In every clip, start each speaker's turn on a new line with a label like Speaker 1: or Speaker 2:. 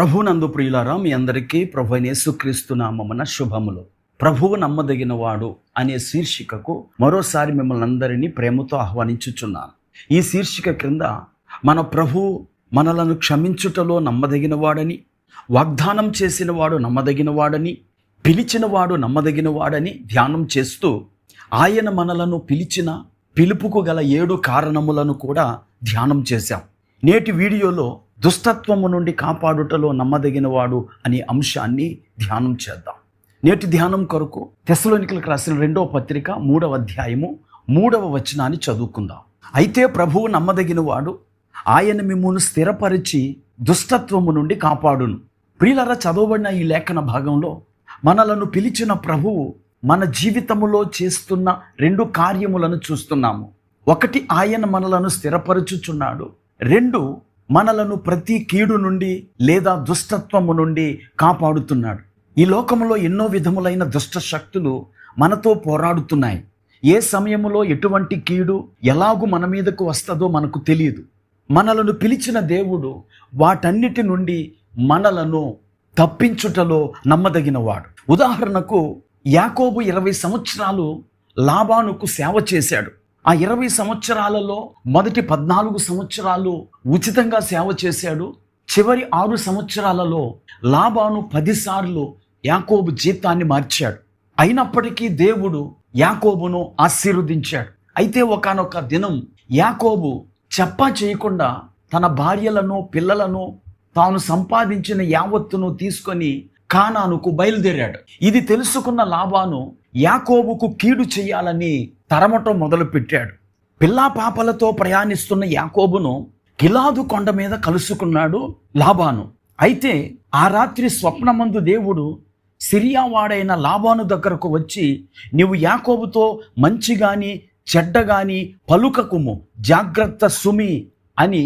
Speaker 1: ప్రభువునందు ప్రియులారా, మీ అందరికీ ప్రభు అయిన యేసుక్రీస్తు నామమున శుభములు. ప్రభువు నమ్మదగిన వాడు అనే శీర్షికకు మరోసారి మిమ్మల్ని అందరినీ ప్రేమతో ఆహ్వానించుచున్నాను. ఈ శీర్షిక క్రింద మన ప్రభువు మనలను క్షమించుటలో నమ్మదగిన వాడని, వాగ్దానం చేసిన వాడు నమ్మదగిన వాడని, పిలిచిన వాడు నమ్మదగిన వాడని ధ్యానం చేస్తూ ఆయన మనలను పిలిచిన పిలుపుకు గల 7 కారణములను కూడా ధ్యానం చేశాం. నేటి వీడియోలో దుష్టత్వము నుండి కాపాడుటలో నమ్మదగిన వాడు అనే అంశాన్ని ధ్యానం చేద్దాం. నేటి ధ్యానం కొరకు తెస్సలోనికలకు రాసిన 2వ పత్రిక 3వ అధ్యాయము 3వ వచనాన్ని చదువుకుందాం. అయితే ప్రభువు నమ్మదగిన వాడు, ఆయన మిమ్మును స్థిరపరిచి దుష్టత్వము నుండి కాపాడును. ప్రియులారా, చదవబడిన ఈ లేఖన భాగంలో మనలను పిలిచిన ప్రభువు మన జీవితములో చేస్తున్న 2 కార్యములను చూస్తున్నాము. 1, ఆయన మనలను స్థిరపరచుచున్నాడు. 2, మనలను ప్రతి కీడు నుండి లేదా దుష్టత్వము నుండి కాపాడుతున్నాడు. ఈ లోకంలో ఎన్నో విధములైన దుష్ట శక్తులు మనతో పోరాడుతున్నాయి. ఏ సమయంలో ఎటువంటి కీడు ఎలాగూ మన మీదకు వస్తుందో మనకు తెలియదు. మనలను పిలిచిన దేవుడు వాటన్నిటి నుండి మనలను తప్పించుటలో నమ్మదగినవాడు. ఉదాహరణకు యాకోబు 20 సంవత్సరాలు లాబానుకు సేవ చేశాడు. ఆ 20 సంవత్సరాలలో మొదటి 14 సంవత్సరాలు ఉచితంగా సేవ చేశాడు. చివరి 6 సంవత్సరాలలో లాబాను 10 సార్లు యాకోబు జీతాన్ని మార్చాడు. అయినప్పటికీ దేవుడు యాకోబును ఆశీర్వదించాడు. అయితే ఒకానొక దినం యాకోబు చెప్పా చేయకుండా తన భార్యలను, పిల్లలను, తాను సంపాదించిన యావత్తును తీసుకొని కానానుకు బయలుదేరాడు. ఇది తెలుసుకున్న లాబాను యాకోబుకు కీడు చేయాలని తరమటం మొదలుపెట్టాడు. పిల్లా పాపలతో ప్రయాణిస్తున్న యాకోబును గిలాదు కొండ మీద కలుసుకున్నాడు లాబాను. అయితే ఆ రాత్రి స్వప్నమందు దేవుడు సిరియా వాడైన లాబాను దగ్గరకు వచ్చి, నీవు యాకోబుతో మంచి గాని చెడ్డ గాని పలుకకుము, జాగ్రత్త సుమి అని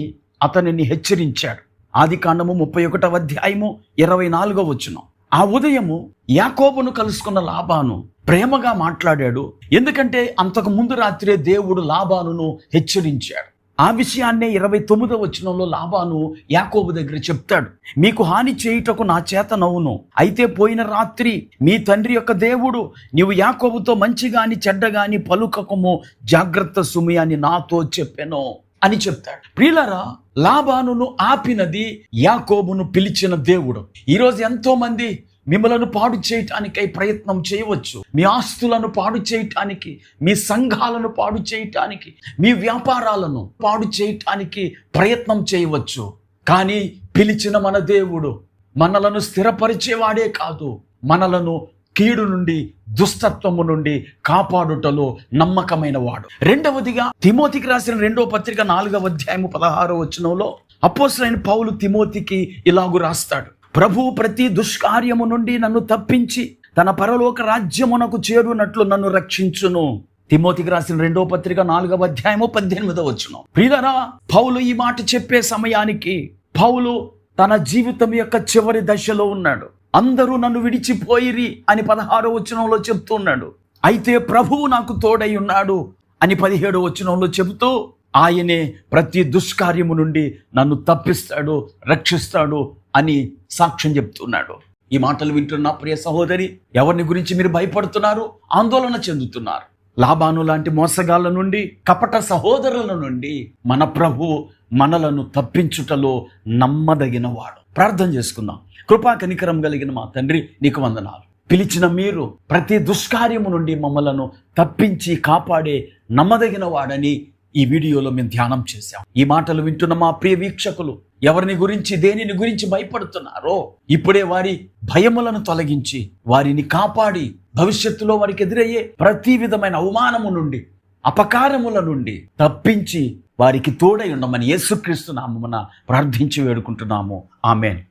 Speaker 1: అతనిని హెచ్చరించాడు. ఆదికాండము 31వ అధ్యాయము 24వ వచనం. ఆ ఉదయము యాకోబును కలుసుకున్న లాబాను ప్రేమగా మాట్లాడాడు. ఎందుకంటే అంతకు ముందు రాత్రే దేవుడు లాబానును హెచ్చరించాడు. ఆ విషయాన్నే 29వ వచనంలో లాబాను యాకోబు దగ్గర చెప్తాడు. మీకు హాని చేయుటకు నా చేతనవును, అయితే పోయిన రాత్రి మీ తండ్రి యొక్క దేవుడు నీవు యాకోబుతో మంచి గాని చెడ్డ గాని పలుకకము, జాగ్రత్త సుమి అని నాతో చెప్పెను అని చెప్తాడు. ప్రియులారా, లాబానును ఆపినది యాకోబును పిలిచిన దేవుడు. ఈరోజు ఎంతో మంది మిమ్మలను పాడు చేయటానికై ప్రయత్నం చేయవచ్చు. మీ ఆస్తులను పాడు చేయటానికి, మీ సంఘాలను పాడు చేయటానికి, మీ వ్యాపారాలను పాడు చేయటానికి ప్రయత్నం చేయవచ్చు. కానీ పిలిచిన మన దేవుడు మనలను స్థిరపరిచేవాడే కాదు, మనలను కీడు నుండి, దుష్టత్వము నుండి కాపాడుటలో నమ్మకమైన వాడు. 2వదిగా తిమోతికి రాసిన 2వ పత్రిక 4వ అధ్యాయము 16వ వచనంలో అపోస్తలుడైన పౌలు తిమోతికి ఇలాగు రాస్తాడు. ప్రభువు ప్రతి దుష్కార్యము నుండి నన్ను తప్పించి తన పరలోక రాజ్యమునకు చేరునట్లు నన్ను రక్షించును. తిమోతికి రాసిన 2వ పత్రిక 4వ అధ్యాయము 18వ వచనం. ప్రియులారా, పౌలు ఈ మాట చెప్పే సమయానికి పౌలు తన జీవితం యొక్క చివరి దశలో ఉన్నాడు. అందరూ నన్ను విడిచిపోయిరి అని 16వ వచనంలో చెప్తున్నాడు. అయితే ప్రభువు నాకు తోడై ఉన్నాడు అని 17వ వచనంలో చెబుతూ ఆయనే ప్రతి దుష్కార్యము నుండి నన్ను తప్పిస్తాడు, రక్షిస్తాడు అని సాక్ష్యం చెప్తున్నాడు. ఈ మాటలు వింటున్న ప్రియ సహోదరి, ఎవరిని గురించి మీరు భయపడుతున్నారు, ఆందోళన చెందుతున్నారు? లాబాను లాంటి మోసగాళ్ళ నుండి, కపట సహోదరుల నుండి మన ప్రభు మనలను తప్పించుటలో నమ్మదగిన వాడు. ప్రార్థన చేసుకుందాం. కృపా కనికరం కలిగిన మా తండ్రి, నీకు వందనాలు. పిలిచిన మీరు ప్రతి దుష్కార్యము నుండి మమ్మలను తప్పించి కాపాడే నమ్మదగిన వాడని ఈ వీడియోలో మేము ధ్యానం చేశాం. ఈ మాటలు వింటున్న మా ప్రియ వీక్షకులు ఎవరిని గురించి, దేనిని గురించి భయపడుతున్నారో ఇప్పుడే వారి భయములను తొలగించి వారిని కాపాడి భవిష్యత్తులో వారికి ఎదురయ్యే ప్రతి విధమైన అవమానము నుండి, అపకారముల నుండి తప్పించి వారికి తోడై ఉండమని యేసుక్రీస్తు నామమున ప్రార్థించి వేడుకుంటున్నాము. ఆమేన్.